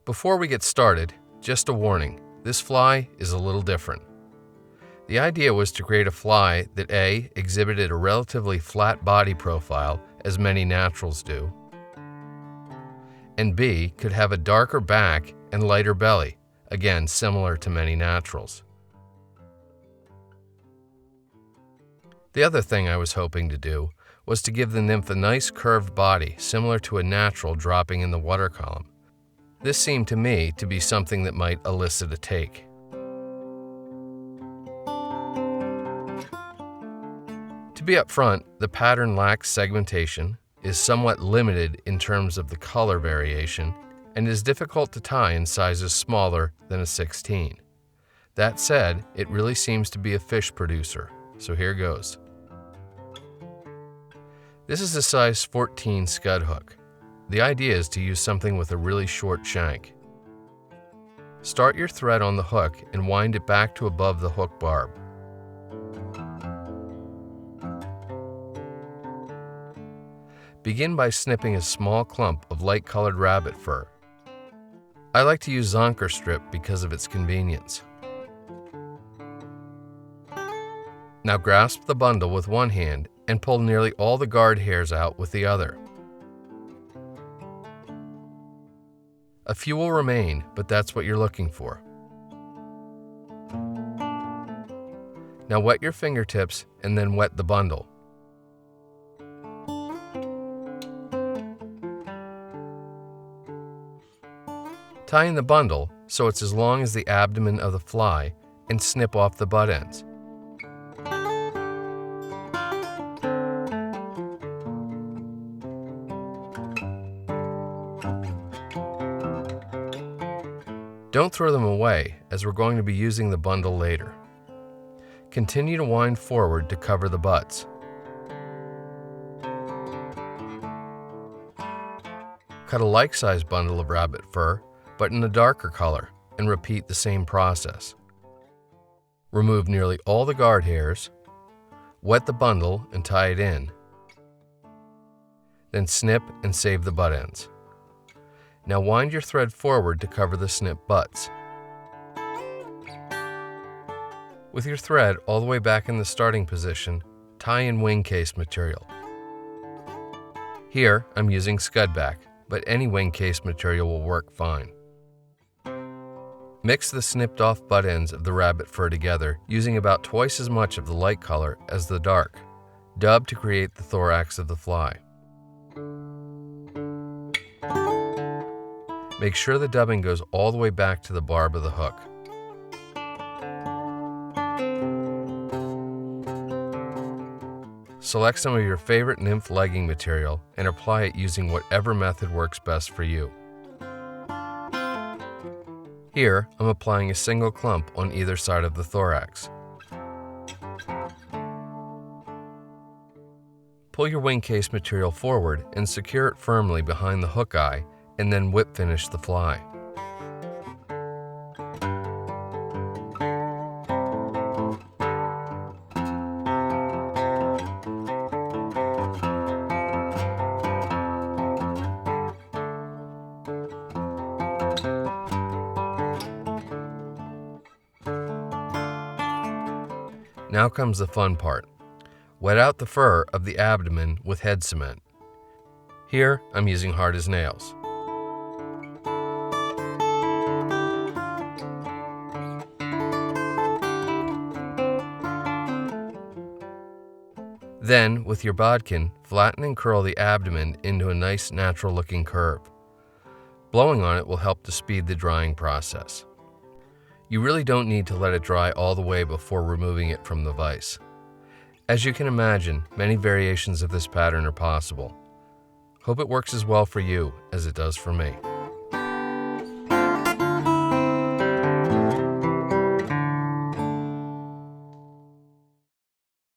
Before we get started, just a warning, this fly is a little different. The idea was to create a fly that A, exhibited a relatively flat body profile, as many naturals do, and B, could have a darker back and lighter belly, again similar to many naturals. The other thing I was hoping to do was to give the nymph a nice curved body similar to a natural dropping in the water column. This seemed to me to be something that might elicit a take. To be upfront, the pattern lacks segmentation, is somewhat limited in terms of the color variation, and is difficult to tie in sizes smaller than a 16. That said, it really seems to be a fish producer, so here goes. This is a size 14 scud hook. The idea is to use something with a really short shank. Start your thread on the hook and wind it back to above the hook barb. Begin by snipping a small clump of light-colored rabbit fur. I like to use Zonker strip because of its convenience. Now grasp the bundle with one hand and pull nearly all the guard hairs out with the other. A few will remain, but that's what you're looking for. Now wet your fingertips and then wet the bundle. Tie in the bundle so it's as long as the abdomen of the fly and snip off the butt ends. Don't throw them away, as we're going to be using the bundle later. Continue to wind forward to cover the butts. Cut a like-sized bundle of rabbit fur, but in a darker color, and repeat the same process. Remove nearly all the guard hairs, wet the bundle and tie it in, then snip and save the butt ends. Now wind your thread forward to cover the snip butts. With your thread all the way back in the starting position, tie in wing case material. Here I'm using Scud back, but any wing case material will work fine. Mix the snipped off butt ends of the rabbit fur together using about twice as much of the light color as the dark. Dub to create the thorax of the fly. Make sure the dubbing goes all the way back to the barb of the hook. Select some of your favorite nymph legging material and apply it using whatever method works best for you. Here, I'm applying a single clump on either side of the thorax. Pull your wing case material forward and secure it firmly behind the hook eye, and then whip finish the fly. Now comes the fun part. Wet out the fur of the abdomen with head cement. Here, I'm using hard as nails. Then, with your bodkin, flatten and curl the abdomen into a nice natural-looking curve. Blowing on it will help to speed the drying process. You really don't need to let it dry all the way before removing it from the vise. As you can imagine, many variations of this pattern are possible. Hope it works as well for you as it does for me.